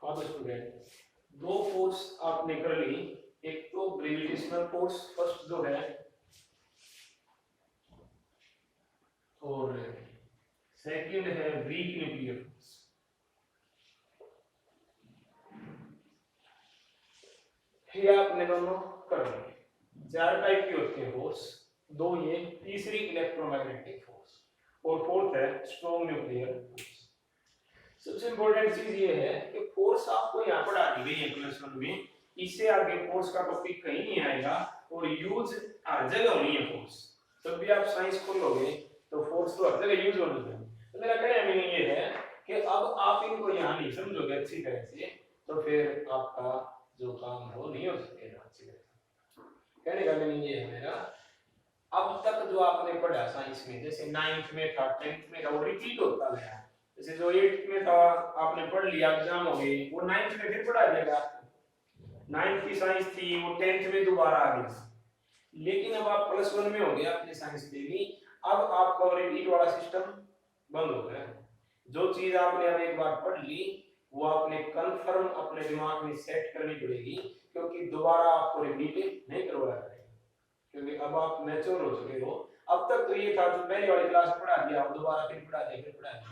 हाँ तो स्टूडेंट, दो फोर्स आपने कर ली, एक तो ग्रेविटेशनल फोर्स फर्स्ट जो है, और सेकंड है वीक न्यूक्लियर फोर्स। ये आपने दोनों कर ली। चार टाइप की होती है फोर्स, दो ये, तीसरी इलेक्ट्रोमैग्नेटिक फोर्स, और फोर्थ है स्ट्रॉन्ग न्यूक्लियर फोर्स। सबसे इंपॉर्टेंट चीज ये है कि फोर्स आपको यहाँ पढ़ा दी गई है क्लास 1 में, इससे आगे फोर्स का टॉपिक कहीं नहीं आएगा, और यूज हर जगह होनी है फोर्स। जब भी आप साइंस खोलोगे तो फोर्स तो हर जगह यूज होनी है। तो मेरा कहने का मीनिंग ये है कि अब आप इनको यहाँ नहीं समझोगे अच्छी तरह से, तो फिर आपका जो काम है वो नहीं हो सकेगा अच्छी तरह से। कहने का मीनिंग ये है मेरा, अब तक जो आपने पढ़ा साइंस में, जैसे 9th में था, 10th में था, वो रिपीट होता गया। जैसे जो 8th में था आपने पढ़ लिया, एग्जाम हो गई, वो 9th में फिर पढ़ा जाएगा। 9th की साइंस थी वो 10th में दोबारा आ गई। लेकिन अब आप प्लस 1 में हो गए अपनी साइंस में भी, अब आपका रिपीट वाला सिस्टम बंद हो गया। जो चीज आपने अब एक बार पढ़ ली वो आपने कंफर्म अपने दिमाग में सेट करनी पड़ेगी, क्योंकि दोबारा आपको रिपीट नहीं करवाया जाएगा, क्योंकि अब आप मैच्योर हो चुके हो। अब तक तो ये था जो पहली वाली क्लास में पढ़ा दिया, अब दोबारा फिर पढ़ा दिया, फिर पढ़ा दिया।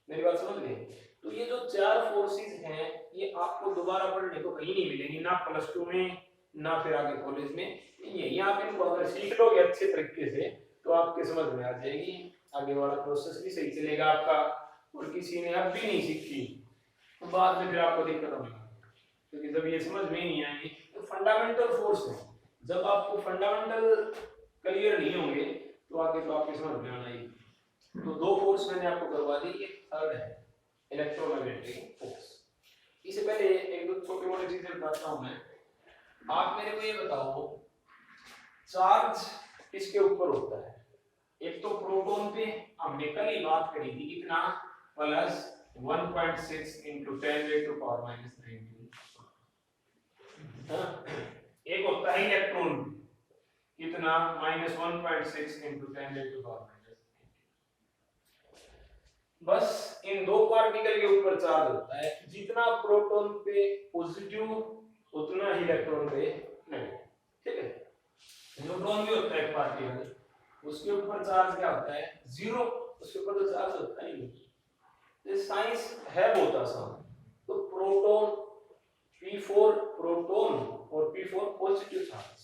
मेरी बात समझ गए? तो ये जो चार फोर्सेस हैं ये आपको दोबारा पढ़ने को कहीं नहीं मिलेंगी, ना प्लस 2 में ना फिर आगे कॉलेज में। ये आप इनको अगर सीख लोगे अच्छे तरीके से तो आपके समझ में आ जाएगी, आगे वाला प्रोसेस भी सही चलेगा आपका। और किसी ने अब भी नहीं सीखी तो बाद में फिर आपको दिक्कत होगी, क्योंकि जब ये समझ में ही नहीं आएगी। तो फंडामेंटल फोर्स है, जब आपको फंडामेंटल क्लियर नहीं होंगे तो आगे तो आपकी समझ में आना ही। तो दो फोर्स मैंने आपको करवा दी, एक थर्ड है इलेक्ट्रोमैग्नेटिक फोर्स। इससे पहले एक दो छोटी मोटी चीजें बताता हूं मैं। आप मेरे को ये बताओ, चार्ज किसके ऊपर होता है? एक तो प्रोटॉन पे हमने कल ही बात करी थी, कितना, प्लस 1.6 × 10⁻⁻⁹। एक होता है इलेक्ट्रॉन, कितना, -1.6 × 10⁻⁻⁷। बस इन दो पार्टिकल के ऊपर चार्ज होता है, जितना प्रोटॉन पे पॉजिटिव उतना ही इलेक्ट्रॉन पे नेगेटिव। ठीक है, न्यूट्रॉन भी होता है एक पार्टिकल, उसके ऊपर चार्ज क्या होता है, 0, उसके ऊपर तो चार्ज होता ही नहीं। ये साइंस है बहुत आसान। तो प्रोटॉन P4 प्रोटॉन और P4 पॉजिटिव चार्ज,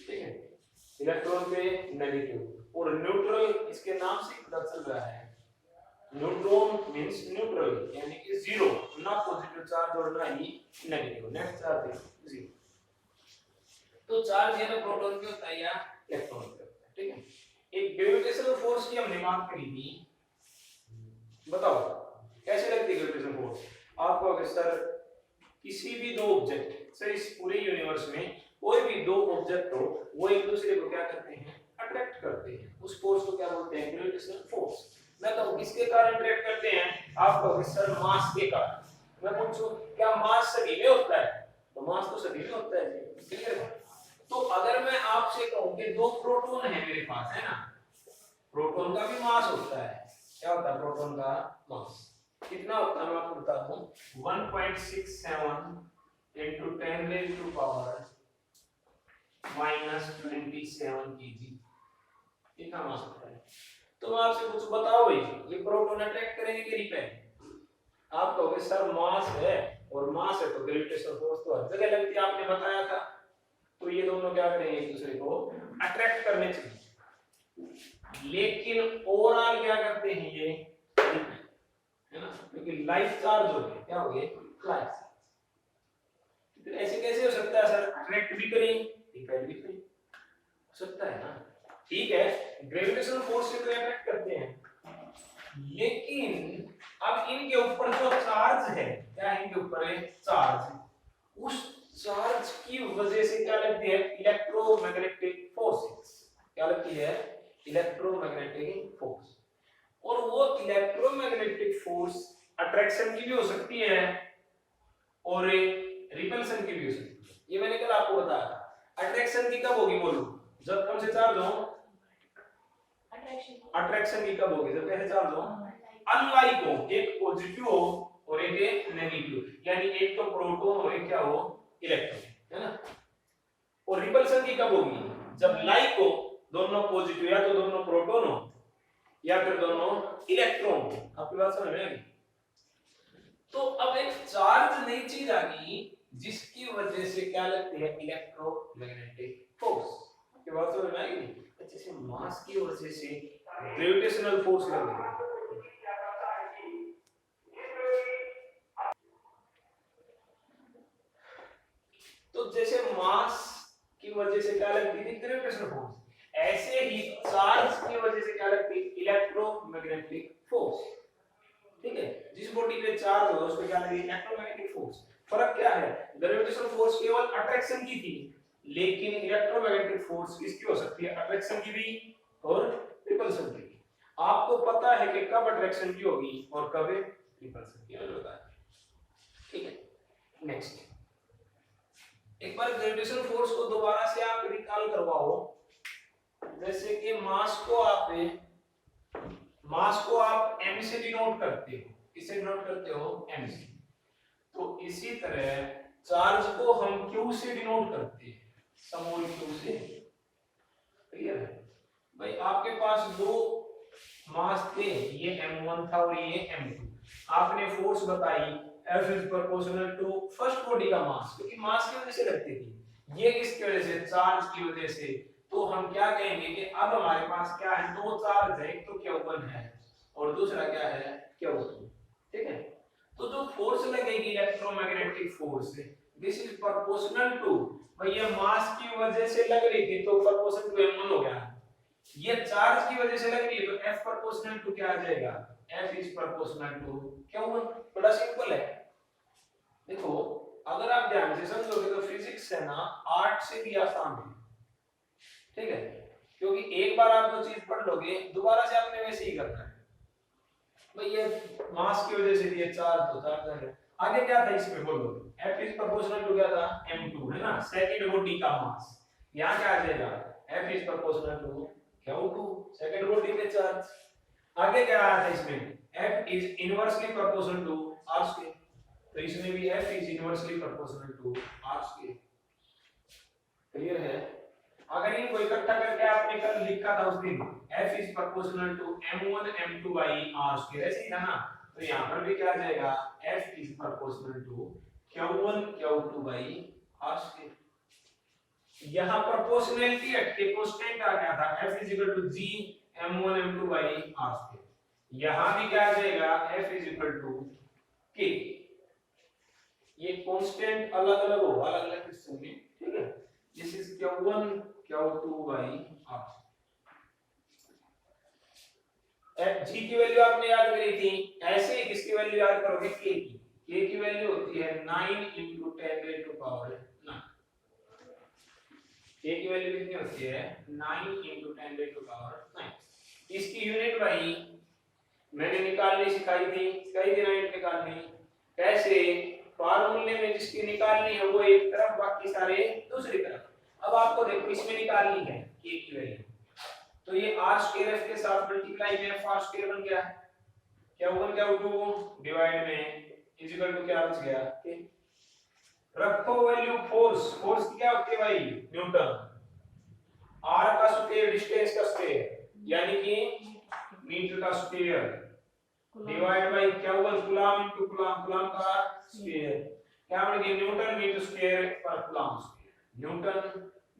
ठीक है, इलेक्ट्रॉन पे नेगेटिव। और न्यूट्रल इसके नाम से पता चल रहा है, न्यूट्रॉन मींस न्यूट्रल, यानी कि 0, ना पॉजिटिव चार्ज और ना ही नेगेटिव, नेट चार्ज है 0। तो चार्ज है ना प्रोटॉन पे होता है या इलेक्ट्रॉन पे होता है, ठीक है। एक ग्रेविटेशनल फोर्स की हमने बात करी थी, बताओ कैसे लगती है ग्रेविटेशनल फोर्स आपको? अगर सर किसी भी दो ऑब्जेक्ट, सर इस पूरे यूनिवर्स में कोई भी दो ऑब्जेक्ट हो, वो एक दूसरे को क्या करते हैं, अट्रैक्ट करते हैं, उस फोर्स को क्या बोलते हैं, ग्रेविटेशनल फोर्स। मैं कहूं किसके कारण अट्रैक्ट करते हैं, आप कहोगे सर मास के कारण। मैं पूछूं क्या मास सभी में होता है, तो मास तो सभी में होता है, ठीक है। तो अगर मैं आपसे कहूं कि दो प्रोटॉन है मेरे पास, है ना, प्रोटॉन का भी मास होता है, क्या होता है प्रोटॉन का मास, कितना होता है मैं आपको बताता हूं, 1.67 × 10⁻⁻27 kg, इतना मास होता है। तो मैं आपसे कुछ बताओ भाई, ये प्रोटॉन अट्रैक्ट करेंगे कि रिपेल? आप कहोगे सर मास है, और मास है तो ग्रेविटेशनल फोर्स तो हर जगह लगती है, आपने बताया था। तो ये दोनों क्या करेंगे, एक दूसरे को अट्रैक्ट करने चाहिए, लेकिन ओवरऑल क्या करते हैं ये, है ना, क्योंकि लाइफ चार्ज हो गए, क्या हो गए, लाइफ चार्ज। तो ऐसे कैसे हो सकता है सर, अट्रैक्ट भी करें रिपेल भी करें, हो सकता है ना, ठीक है। ग्रेविटेशनल फोर्स से तो अट्रैक्ट करते हैं, लेकिन अब इनके ऊपर जो चार्ज है, क्या है इनके ऊपर है चार्ज, उस चार्ज की वजह से क्या लगती है, इलेक्ट्रोमैग्नेटिक फोर्सेस, क्या लगती है, इलेक्ट्रोमैग्नेटिक फोर्स। और वो इलेक्ट्रोमैग्नेटिक फोर्स अट्रैक्शन की भी हो सकती है और रिपल्शन की भी हो सकती है। ये मैंने कल आपको बताया था। अट्रैक्शन की कब होगी बोलो, जब कौन से चार्ज हो, अट्रैक्शन की कब कैसे चार्ज हो, अनलाइक हो, एक पॉजिटिव हो और एक नेगेटिव, यानी क्या हो, इलेक्ट्रॉन, है ना। और रिपल्सन की कब होगी, जब लाइक हो, दोनों पॉजिटिव, या तो दोनों प्रोटॉन हो या फिर दोनों इलेक्ट्रॉन हो। आपकी बात समझ में आ गई। तो अब एक चार्ज नई चीज आ गई जिसकी वजह से क्या लगती है, इलेक्ट्रोमैग्नेटिक फोर्स। आपकी बात समझ में आ गई। अच्छे से मास की वजह से ग्रेविटेशनल फोर्स लगेगी। तो जैसे मास की वजह से क्या लगती थी, ग्रेविटेशनल फोर्स, ऐसे ही चार्ज की वजह से क्या लगती है, इलेक्ट्रोमैग्नेटिक फोर्स। ठीक है, जिस बॉडी पे चार्ज हो उस पे क्या लगेगी, इलेक्ट्रोमैग्नेटिक फोर्स। फर्क क्या है, ग्रेविटेशनल फोर्स केवल अट्रैक्शन की थी, लेकिन इलेक्ट्रोमैग्नेटिक फोर्स किसकी हो सकती है, अट्रैक्शन की भी और रिपल्सन की भी। आपको पता है कि कब अट्रैक्शन की होगी और कब रिपल्सन की होगी। ठीक है, नेक्स्ट, एक बार ग्रेविटेशनल फोर्स को दोबारा से आप रिकॉल करवाओ। जैसे कि मास को आप m से डिनोट करते हो, किससे डिनोट करते हो, m से। तो इसी तरह चार्ज को हम q से डिनोट करते हैं, स्मॉल q से। क्लियर है भाई। आपके पास दो मास थे, ये m1 था और ये m2। आपने फोर्स बताई F is proportional to first body का मास, क्योंकि मास की वजह से लगती थी, ये किसकी वजह से, चार्ज की वजह से। तो हम क्या कहेंगे कि अब हमारे पास क्या है, दो चार्ज है, एक तो Q1 है और दूसरा क्या है, Q2। ठीक है, तो जो फोर्स लगेगी electromagnetic force, this is proportional to, भाई ये मास की वजह से लग रही थी तो प्रोपोर्शनल टू m1 हो गया। ये चार्ज की वजह से लग रही है तो F प्रोपोर्शनल टू क्या आ जाएगा, F is proportional to Q1। बड़ा सिंपल है। देखो अगर आप ध्यान से समझोगे तो फिजिक्स है ना, आर्ट से भी आसान है। ठीक है, क्योंकि एक बार आप जो चीज पढ़ लोगे दोबारा से आपने वैसे ही करना है। भाई ये मास की वजह से ये चार्ज होता है। आगे क्या था इसमें बोलो, F इज प्रोपोर्शनल टू क्या था, m2 है ना, सेकंड बॉडी का मास। यहां क्या आ जाएगा, F is proportional to Q2, second body पे चार्ज। आगे क्या आया था इसमें, F is inversely proportional to r²। तो इसमें भी F is inversely proportional to r²। Clear है। अगर इनको इकट्ठा करके आपने कल लिखा था उस दिन, F is proportional to m1 m2 by r², ऐसे ही था ना। तो यहां पर भी क्या आ जाएगा, F is proportional to Q1 Q2 by r²। यहां प्रोपोर्शनैलिटी हट के कांस्टेंट आ गया था, F is equal to g m1 m2 by r²। यहां भी क्या आ जाएगा, F is equal to k। ये कांस्टेंट अलग अलग होगा अलग अलग क्वेश्चन में। ठीक है, this is Q1 Q2 by r। g की वैल्यू आपने याद करी थी, ऐसे ही किसकी वैल्यू याद करोगे, k की। k की वैल्यू होती है 9 × 10⁹9। k की वैल्यू कितनी होती है, 9 × 10⁹9। इसकी यूनिट भाई मैंने निकालनी सिखाई थी ना यूनिट निकालनी। कैसे, फार्मूले में जिसकी निकालनी है वो एक तरफ, बाकी सारे दूसरी तरफ। अब आपको देखो इसमें निकालनी है k की वैल्यू, तो ये r² f के साथ मल्टीप्लाई में f² बन गया, Q1 Q2 डिवाइड में इज इक्वल टू क्या बच गया, k। रखो वैल्यू फोर्स की क्या होती है भाई, न्यूटन। r का स्क्वायर डिस्टेंस का स्क्वायर यानी कि मीटर का square divide by Q1 coulomb into coulomb का स्क्वायर, क्या बन गया, newton metre square per coulomb square, newton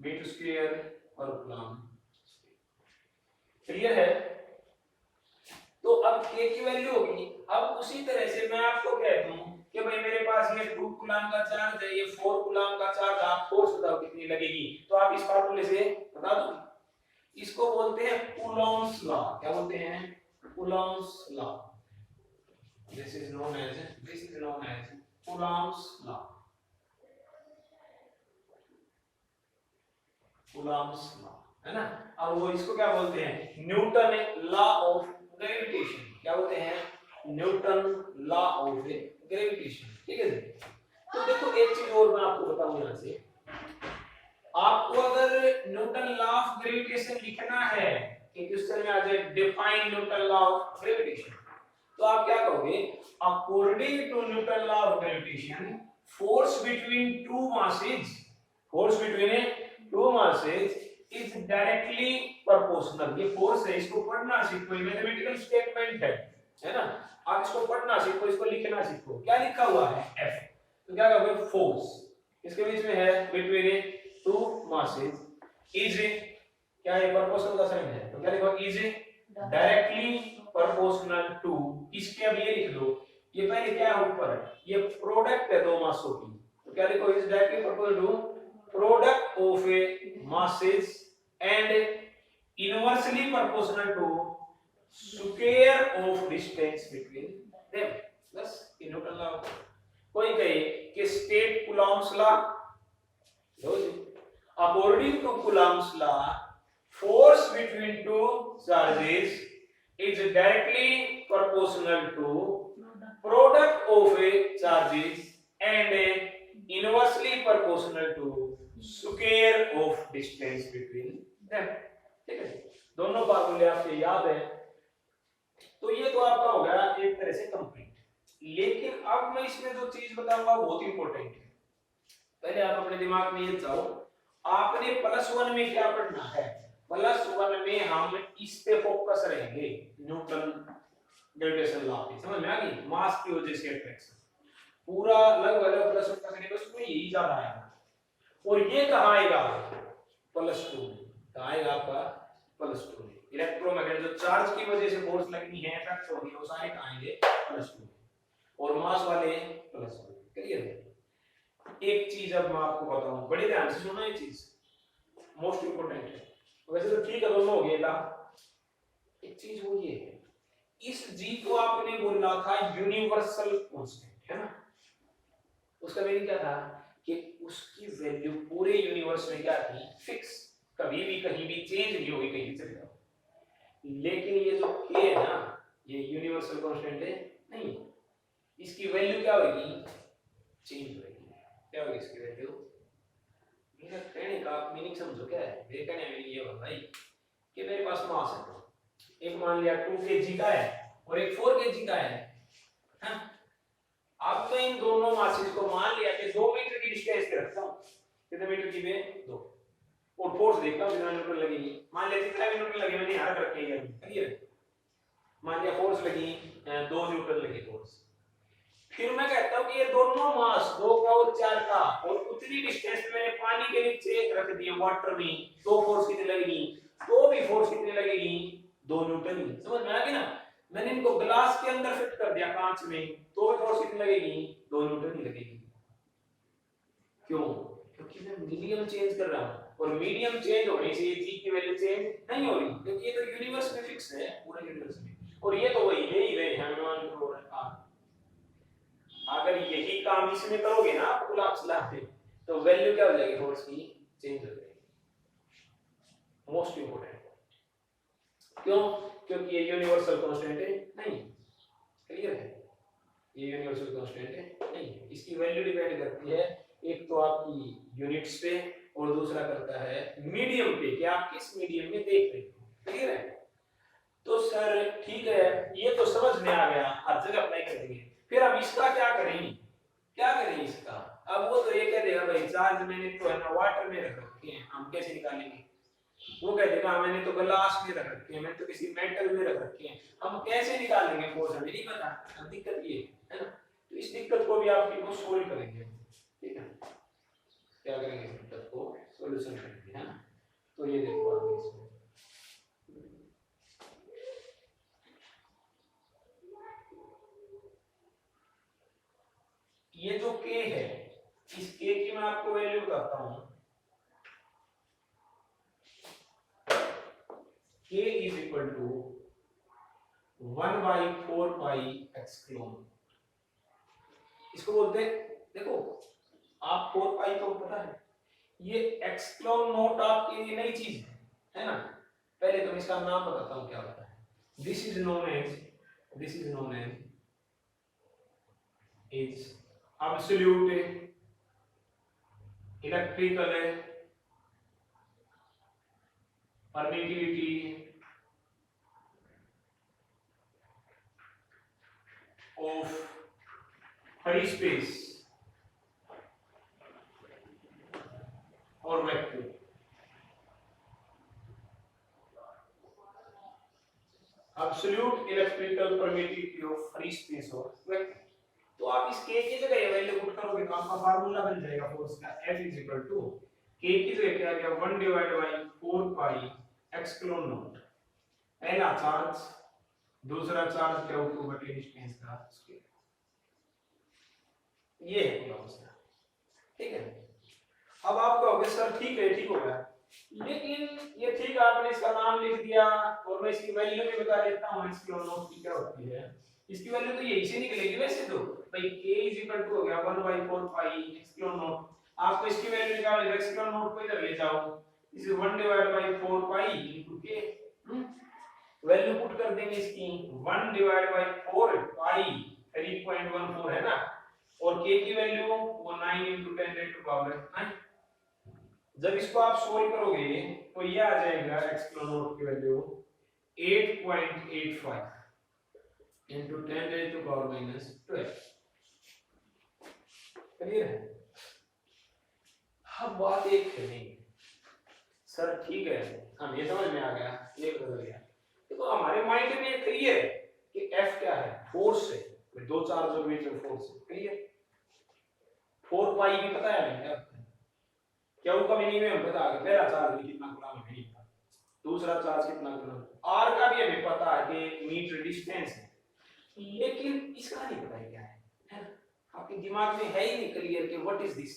metre square per coulomb. Clear है। तो अब k की वैल्यू होगी। अब उसी तरह से मैं आपको कह दूं कि भाई मेरे पास ये 2 कूलम का चार्ज है, ये 4 कूलम का चार्ज, आप फोर्स बताओ कितनी लगेगी। तो आप इस फार्मूले से बता दो। इसको बोलते हैं कूलॉम्स लॉ। क्या बोलते हैं, Coulomb's law. This is known as Coulomb's law. Coulomb's law है ना। अब वो इसको क्या बोलते हैं, न्यूटन लॉ ऑफ ग्रेविटेशन। क्या बोलते हैं, न्यूटन लॉ ऑफ ग्रेविटेशन। ठीक है। तो देखो एक चीज और मैं आपको बताऊं, यहां से आपको अगर न्यूटन लॉ ऑफ ग्रेविटेशन लिखना है कि क्वेश्चन में आ जाए define Newton law of gravitation, तो आप क्या कहोगे, according to Newton law of gravitation force between two masses, force between two masses is directly proportional. ये force है, इसको पढ़ना सीखो, ये मैथमेटिकल स्टेटमेंट है ना। आप इसको पढ़ना सीखो, इसको लिखना सीखो। क्या लिखा हुआ है F, तो क्या कहोगे फोर्स इसके बीच में है between two masses is, क्या है proportional का साइन है, तो क्या लिखोगे is directly proportional to, इसके अब ये लिख दो, ये पहले क्या है ऊपर, ये प्रोडक्ट है दो मासों की, तो क्या लिखो is directly proportional to product of a masses and inversely proportional to square of distance between them. बस ये न्यूटन लॉ। कोई कहे कि स्टेट कूलॉम्स लॉ, लो जी, according to Coulomb's law force between two charges is directly proportional to product of a charges and inversely proportional to square of distance between them। ठीक है, दोनों फार्मूले आपके याद है, तो ये तो आपका हो गया एक तरह से कंप्लीट। लेकिन अब मैं इसमें जो चीज बताऊंगा बहुत इंपॉर्टेंट है, पहले आप अपने दिमाग में ये जाओ, आपने +1 में क्या पढ़ना है, +1 में हम इस पे फोकस रहेंगे, न्यूटन ग्रेविटेशन लॉ पे, समझ में आ गई, मास की वजह से अट्रैक्शन, पूरा लगभग +1 का सिलेबस में यही ज्यादा आएगा। और ये कहां आएगा +2 में, कहां आएगा आपका +2 में, इलेक्ट्रोमैग्नेट जो चार्ज की वजह से फोर्स लगनी है, इफेक्ट हो रही है, वो सारे कहां आएंगे +2 में, और मास वाले +1। क्लियर है। एक चीज अब मैं आपको बताऊं, बड़े ध्यान से सुनना, ये चीज मोस्ट इंपोर्टेंट है। वैसे तो ठीक है दोनों हो गया, एक चीज वो ये है, इस जी को आपने बोला था यूनिवर्सल कांस्टेंट, है ना, उसका मीनिंग क्या था कि उसकी वैल्यू पूरे यूनिवर्स में क्या थी, फिक्स, कभी भी कहीं भी चेंज नहीं होगी, कहीं भी चले जाओ। लेकिन ये जो k है ना, ये यूनिवर्सल कांस्टेंट है नहीं, इसकी वैल्यू क्या होगी, चेंज होगी। क्या होगी इसकी वैल्यू, मेरा कहने का आप मीनिंग समझो क्या है, मेरे कहने में ये है भाई कि मेरे पास मास है, एक मान लिया 2 kg का है और एक 4 kg का है, हाँ? अब मैं इन दोनों मासेस को मान लिया कि 2 मीटर की डिस्टेंस पे रखता हूँ, कितने मीटर की पे 2, और फोर्स देखता हूँ कितना न्यूटन लगेगी, मान लिया जितना भी न्यूटन लगे मैंने यहाँ रख रखे हैं, क्लियर, मान लिया फोर्स लगी 2 न्यूटन लगी फोर्स, फिर मैं कहता हूं कि ये दोनों मास 2 का और 4 का, और उतनी डिस्टेंस पे मैंने पानी के नीचे रख दिया वाटर में, तो फोर्स कितनी लगेगी, तो भी फोर्स कितनी लगेगी 2 न्यूटन ही, समझ में आ गई ना। मैंने इनको ग्लास के अंदर फिट कर दिया कांच में, तो भी फोर्स कितनी लगेगी 2 न्यूटन ही लगेगी। क्यों, क्योंकि मैं मीडियम चेंज कर रहा हूं, और मीडियम चेंज होने से जी की वैल्यू चेंज नहीं हो रही, क्योंकि ये तो यूनिवर्स में फिक्स है, पूरे यूनिवर्स में, और ये तो वही ले ही रहे हैं मान लो। अगर यही काम इसमें करोगे ना कूलॉम्स लॉ पे, तो वैल्यू क्या हो जाएगी, फोर्स की चेंज हो जाएगी। मोस्ट इंपोर्टेंट, क्यों, क्योंकि ये यूनिवर्सल कांस्टेंट है नहीं, क्लियर है, ये यूनिवर्सल कांस्टेंट है नहीं, इसकी वैल्यू डिपेंड करती है एक तो आपकी यूनिट्स पे, और दूसरा करता है मीडियम पे, कि आप किस मीडियम में देख रहे हो, क्लियर है। तो सर ठीक है, ये तो समझ में आ गया, हर जगह अप्लाई करेंगे, फिर अब इसका क्या करेंगे, क्या करें इसका, अब वो तो ये कह देगा भाई चार्ज मैंने तो है ना वाटर में रख रखे हैं, हम कैसे निकालेंगे, वो कह देगा मैंने तो ग्लास में रख रखे हैं, मैंने तो किसी मेटल में रख रखे हैं, हम कैसे निकालेंगे फोर्स, हमें नहीं पता। अब दिक्कत ये है ना, तो इस दिक्कत को भी आप इनको सोल्व करेंगे, ठीक है, क्या करेंगे, इस दिक्कत को सॉल्यूशन करेंगे, है ना। तो ये देखो आगे इसमें ये जो k है, इस k की मैं आपको वैल्यू बताता हूं, k is equal to 1/4 पाई एक्सक्लोन, इसको बोलते हैं, देखो आप 4 पाई को पता है, ये एक्सक्लोन नोट आपके लिए नई चीज है ना, पहले तो इसका नाम बताता हूं क्या होता है। This is known as is absolute electrical permittivity of free space और vacuum. Absolute electrical permittivity of free space of vacuum. तो आप इस k की जगह ये वैल्यू पुट करोगे तो आपका फार्मूला बन जाएगा फोर्स का F k की जगह क्या आ गया 1 divide by 4 pi epsilon not. पहला चार्ज, दूसरा चार्ज क्या होगा बटे डिस्टेंस का स्क्वायर। ये है पूरा मसला, ठीक है। अब आप कहोगे सर ठीक है, ठीक हो गया, लेकिन ये ठीक आपने इसका नाम लिख दिया और मैं इसकी वैल्यू भी बता देता हूं एप्सिलॉन नॉट की क्या होती है। इसकी वैल्यू तो यही से निकलेगी वैसे तो भाई k हो गया 1/4 पाई एप्सिलॉन नॉट। आपको इसकी वैल्यू निकालनी है, एप्सिलॉन नॉट को इधर ले जाओ, इस 1/4 पाई इनटू k वैल्यू पुट कर देंगे इसकी 1/4 पाई 3.14 है ना, और k की वैल्यू वो 9 × 10⁻⁹ जब इसको आप सोल्व करोगे तो ये आ जाएगा एप्सिलॉन नॉट की वैल्यू 8.85 × 10⁻⁻12। क्लियर है? अब बात एक है नहीं सर ठीक है, हम ये समझ में आ गया, ये बदल गया। देखो हमारे माइंड में ये क्लियर है कि F क्या है, फोर्स है, दो चार्जों के बीच में फोर्स है। क्लियर? 4 पाई भी पता है नहीं क्या वो कभी नहीं में हम बता गए, पहला चार्ज कितना कूलम है नहीं पता, दूसरा चार्ज कितना कूलम, r का भी हमें पता है कि मीटर डिस्टेंस है, लेकिन इसका नहीं पता है क्या है ना? आपके दिमाग में है ही नहीं क्लियर कि व्हाट इज दिस।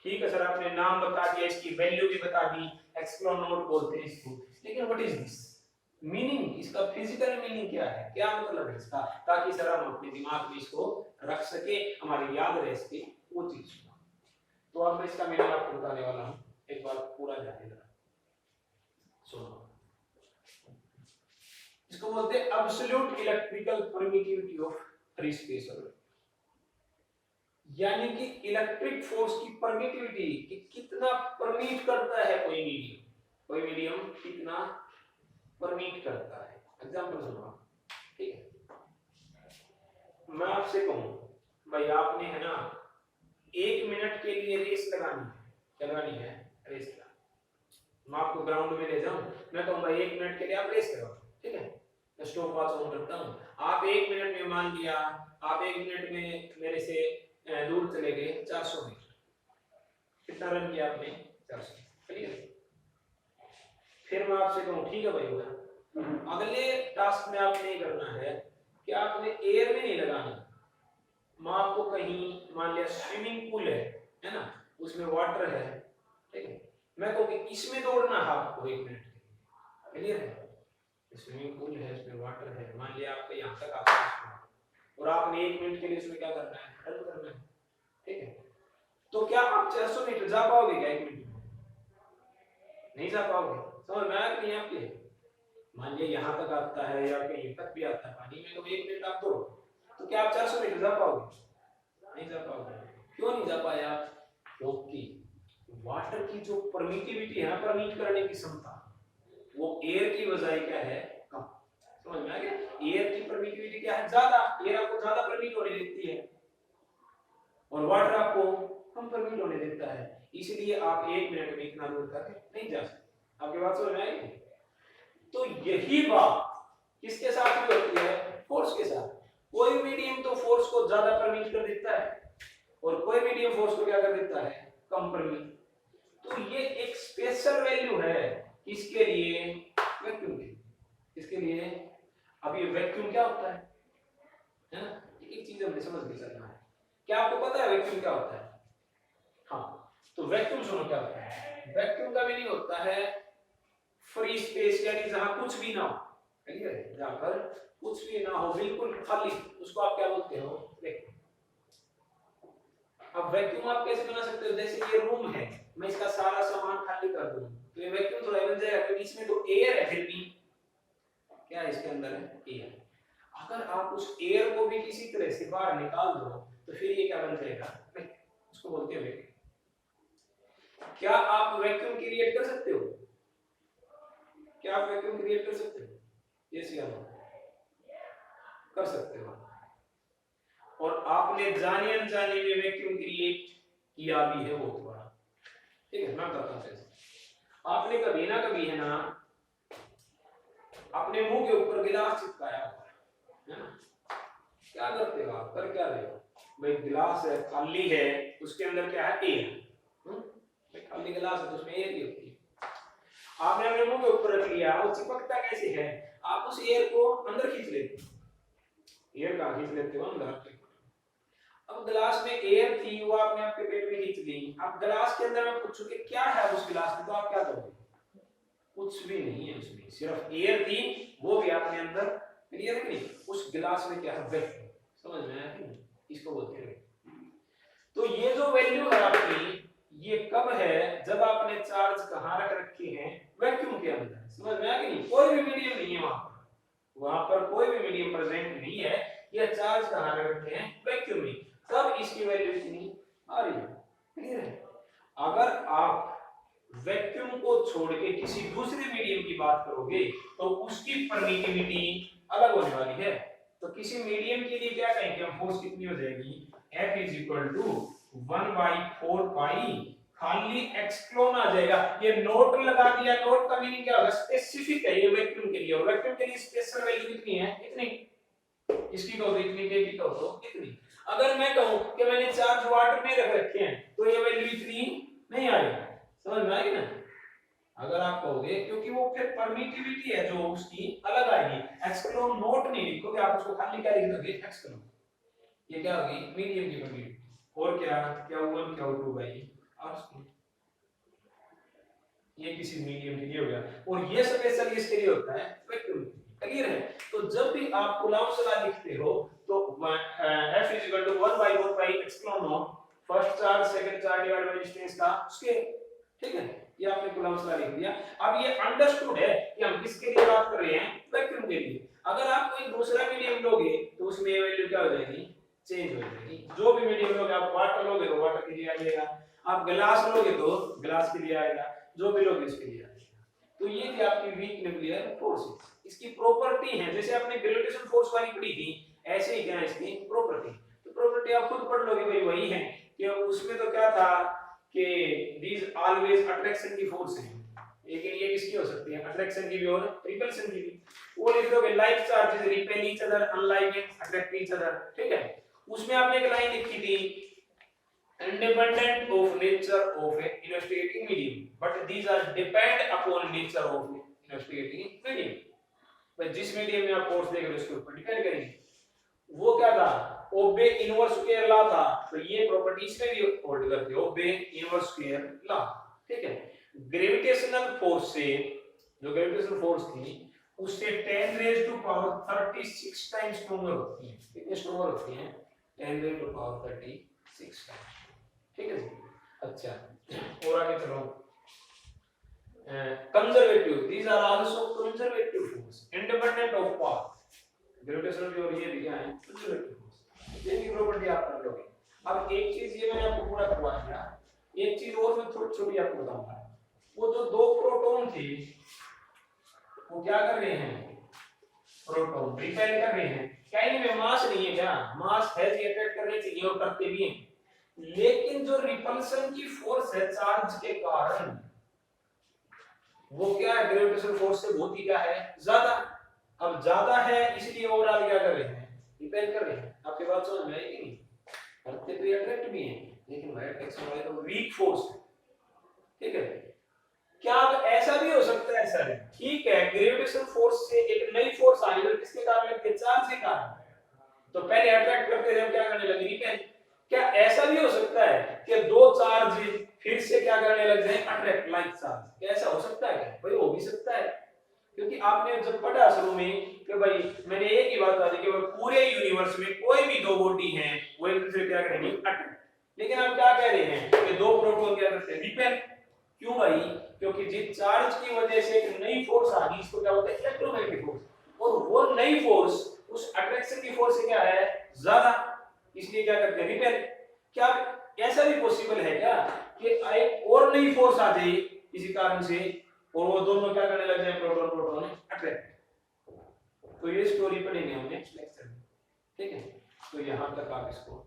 ठीक है सर आपने नाम बता दिया, इसकी वैल्यू भी बता दी, एप्सिलॉन नॉट बोलते हैं इसको, लेकिन व्हाट इज दिस, मीनिंग इसका फिजिकल मीनिंग क्या है, क्या मतलब है इसका, ताकि सर हम अपने दिमाग में इसको रख सके, हमारी याद रह सके वो चीज। तो अब मैं इसका मीनिंग आपको बताने वाला हूं, एक बार पूरा ध्यान देना सुनो। इसको बोलते हैं absolute electrical permittivity of free space, यानी कि इलेक्ट्रिक फोर्स की परमिटिविटी कि कितना परमिट करता है कोई मीडियम कितना परमिट करता है। एग्जांपल सुनो, ठीक है, मैं आपसे कहूं भाई आपने है ना 1 मिनट के लिए रेस लगानी है रेस लगानी, मैं आपको ग्राउंड में ले जाऊं, मैं कहूंगा 1 मिनट के लिए आप रेस लगाओ, ठीक है, मैं स्टॉप वॉच ऑन करता हूं, आप 1 मिनट में मान लिया आप 1 मिनट में मेरे से दूर चले गए 400 मीटर, कितना रन किया आपने 400। क्लियर? फिर मैं आपसे कहूं ठीक है भाई होगा, अगले टास्क में आपने ये करना है कि आपने एयर में नहीं लगाना, मैं आपको कहीं मान लिया स्विमिंग पूल है ना, उसमें वाटर है, ठीक है, मैं कहूं कि इसमें दौड़ना है आपको 1 मिनट के लिए। क्लियर है? स्विमिंग पूल है, उसमें वाटर है, मान लिया आपका यहां तक आपका, और आपने 1 मिनट के लिए उसमें क्या करना है, रन करना है, ठीक है। तो क्या आप 400 मीटर जा पाओगे क्या 1 मिनट में? नहीं जा पाओगे। समझ में आया कि नहीं आपके? मान लिया यहां तक आता है या कहीं तक भी आता है पानी में, तो 1 मिनट आप दौड़ो, तो क्या आप 400 मीटर जा पाओगे? नहीं जा पाओगे। क्यों नहीं जा पाए आप? क्योंकि वाटर की जो परमिटिविटी है, परमिट करने की क्षमता, वो एयर की बजाय क्या है, कम। समझ में आ गया? एयर की परमिटिविटी क्या है, ज्यादा, एयर आपको ज्यादा परमिट होने देती है और वाटर आपको कम परमिट होने देता है, इसलिए आप 1 मिनट में इतना दूर तक नहीं जा सकते। आपकी बात समझ में आई? तो यही बात किसके साथ भी होती है, फोर्स के साथ। कोई मीडियम तो फोर्स को ज्यादा परमिट कर देता है और कोई मीडियम फोर्स को क्या कर देता है, कम परमिट। तो ये एक स्पेशल वैल्यू है किसके लिए, वैक्यूम के। इसके लिए अब ये वैक्यूम क्या होता है ना, एक चीज हमने समझ के चलना है। क्या आपको पता है वैक्यूम क्या होता है? हाँ, तो वैक्यूम सुनो क्या होता है। वैक्यूम का मीनिंग होता है फ्री स्पेस, यानी जहां कुछ भी ना हो। क्लियर है? जहां पर कुछ भी ना हो, बिल्कुल खाली, उसको आप क्या बोलते हो, वैक्यूम। अब वैक्यूम आप कैसे बना सकते हो, जैसे ये रूम है, मैं इसका सारा सामान खाली कर दूं तो ये वैक्यूम थोड़ा बन जाएगा, क्योंकि इसमें तो एयर है, फिर भी क्या है इसके अंदर है, एयर। अगर आप उस एयर को भी किसी तरह से बाहर निकाल दो तो फिर ये क्या बन जाएगा, उसको बोलते हैं वैक्यूम। क्या आप वैक्यूम क्रिएट कर सकते हो? क्या आप वैक्यूम क्रिएट कर सकते हो? यस या नो? कर सकते हो। और आपने जाने अनजाने में वैक्यूम क्रिएट किया भी है बहुत बड़ा। ठीक है, मैं बताता हूँ कैसे। आपने कभी ना कभी है ना अपने मुंह के ऊपर गिलास चिपकाया हुआ है ना, क्या करते हो आप, कर क्या रहे हो भाई, गिलास है खाली है, उसके अंदर क्या है, एयर, खाली गिलास है तो उसमें एयर ही होती है, आपने अपने मुंह के ऊपर रख लिया, वो चिपकता कैसे है, आप उस एयर को अंदर खींच लेते हो, एयर कहाँ खींच लेते हो, अंदर। अब गिलास में एयर थी, वो आपने आपके पेट में खींच ली, अब गिलास के अंदर मैं पूछूं कि क्या है उस गिलास में, तो आप क्या करोगे, कुछ भी नहीं है उसमें, सिर्फ एयर थी, वो भी आपने अंदर, क्लियर है कि नहीं, उस गिलास में क्या है, वैक्यूम, समझ में आया कि नहीं, इसको बोलते हैं। तो ये जो वैल्यू है आपकी, ये कब है, जब आपने चार्ज कहां रख रखे हैं, वैक्यूम के अंदर, समझ में आया कि नहीं, कोई भी मीडियम नहीं है वहां पर कोई भी मीडियम प्रेजेंट नहीं है, ये चार्ज कहां रख रखे हैं, वैक्यूम में, तब इसकी वैल्यू इतनी आ रही है, क्लियर है। अगर आप वैक्यूम को छोड़ के किसी दूसरे मीडियम की बात करोगे तो उसकी परमिटिविटी अलग होने वाली है, तो किसी मीडियम के लिए क्या कहेंगे हम, फोर्स कितनी हो जाएगी, F इज इक्वल टू 1/4 पाई, खाली एक्सक्लोन आ जाएगा, ये नोट लगा दिया, नोट का मीनिंग क्या होगा, स्पेसिफिक है ये वैक्यूम के लिए, और वैक्यूम के लिए स्पेशल वैल्यू कितनी है, इतनी, इसकी कहो तो इतनी, के की कहो तो इतनी। अगर मैं कहूं कि मैंने चार्ज वाटर में रख रखे हैं तो ये वैल्यू इतनी नहीं आएगी, समझ में आएगी ना, अगर आप कहोगे, क्योंकि वो फिर परमिटिविटी है जो उसकी अलग आएगी, एक्सक्लोन नोट नहीं लिखोगे आप, उसको खाली क्या लिख दोगे, एक्सक्लोन, ये क्या होगी, मीडियम की परमिटिविटी, और क्या क्या 1 क्या 2 भाई आर, ये किसी मीडियम के लिए हो गया, और ये स्पेशल इसके लिए होता है वैक्यूम, क्लियर है। तो जब भी आप कूलम्ब्स लॉ लिखते हो तो F is equal to 1/4 pi epsilon naught, first charge second charge divide by distance का स्क्वायर, ठीक है, ये आपने कूलम्ब्स लॉ लिख दिया। अब ये अंडरस्टूड है कि हम किसके लिए बात कर रहे हैं, वैक्यूम के लिए। अगर आप कोई दूसरा मीडियम लोगे तो उसमें ये वैल्यू क्या हो जाएगी, चेंज हो जाएगी, जो भी मीडियम लोगे, आप वाटर लोगे तो वाटर के लिए आ जाएगा, आप गिलास लोगे तो गिलास के लिए आएगा, जो भी लोग इसके लिए आएगा। तो ये थी आपकी वीक न्यूक्लियर फोर्सेस, इसकी प्रॉपर्टी है, जैसे आपने ग्रेविटेशन फोर्स वाली पढ़ी थी, ऐसे ही क्या है इसकी प्रॉपर्टी, तो प्रॉपर्टी आप खुद पढ़ लोगे भाई, वही है कि उसमें तो क्या था कि दीज ऑलवेज अट्रैक्शन की फोर्स है, लेकिन ये किसकी हो सकती है, अट्रैक्शन की भी और रिपल्शन की भी, वो लिख दोगे like charges repel each other unlike attract each other, ठीक है। उसमें आपने एक लाइन लिखी थी, independent of nature of a initiating medium, but these are depend upon nature of initiating medium, भाई जिस मीडियम में आप फोर्स देख रहे हो उसके ऊपर डिपेंड करेंगे, वो क्या था, ओबे इनवर्स स्क्वायर लॉ था, तो ये प्रॉपर्टी इसमें भी होल्ड करते हो, ओबे इनवर्स स्क्वायर लॉ, ठीक है। ग्रेविटेशनल फोर्स से, जो ग्रेविटेशनल फोर्स थी उससे 10 raise to power 36 times stronger होती है, कितनी स्ट्रॉन्गर होती है, 10 रेज़ टू पावर 36 टाइम्स, ठीक है जी। अच्छा और आगे चलो, conservative, these are also conservative force independent of path, gravitational की, और ये भी क्या है, कंजर्वेटिव फोर्स, ये की प्रॉपर्टी आप कर लोगे। अब एक चीज ये मैंने आपको पूरा करवा दिया, एक चीज और मैं थोड़ी छोटी आपको बताऊंगा, वो जो दो प्रोटॉन थे वो क्या कर रहे हैं, प्रोटॉन रिपेल कर रहे हैं, क्या इनमें मास नहीं है, क्या मास है, ये अट्रैक्ट करने चाहिए और करते भी हैं, लेकिन जो रिपल्शन की फोर्स है चार्ज के कारण, वो क्या है, ग्रेविटेशनल फोर्स से बहुत ही क्या है, ज्यादा, अब ज्यादा है इसलिए ओवरऑल क्या कर रहे हैं, रिपेल कर रहे हैं, आपके बात समझ में आई कि नहीं, करते तो ये अट्रैक्ट भी हैं, लेकिन वाई अट्रैक्शन वाले तो वीक फोर्स है, ठीक है। क्या ऐसा भी हो सकता है सर, ठीक है, ग्रेविटेशनल फोर्स से एक नई फोर्स आई तो किसके कारण लगती है, चार्ज के कारण, तो पहले अट्रैक्ट करते थे, क्या करने लगे, रिपेल। क्या ऐसा भी हो सकता है कि दो चार्ज फिर से क्या करने लग जाए, अट्रैक्ट लाइक चार्ज, ऐसा हो सकता है क्या, भाई हो भी सकता है, क्योंकि आपने जब पढ़ा शुरू में कि भाई मैंने एक ही बात बता दी कि पूरे यूनिवर्स में कोई भी दो बॉडी हैं वो एक दूसरे क्या करेंगे, अट्रैक्ट, लेकिन आप क्या कह रहे हैं कि दो प्रोटॉन क्या करते हैं, रिपेल, क्यों भाई, क्योंकि जिस चार्ज की वजह से एक नई फोर्स आ गई, इसको क्या बोलते हैं, इलेक्ट्रोमैग्नेटिक फोर्स, और वो नई फोर्स उस अट्रैक्शन की फोर्स से क्या है, ज्यादा, इसलिए क्या करते हैं, रिपेल। क्या ऐसा भी पॉसिबल है क्या कि एक और नई फोर्स आ जाए किसी कारण से और वो दोनों क्या करने लग जाए, प्रोटॉन प्रोटॉन अट्रैक्ट, तो ये स्टोरी पढ़ेंगे हम नेक्स्ट लेक्चर में, ठीक है। तो यहां तक आप इसको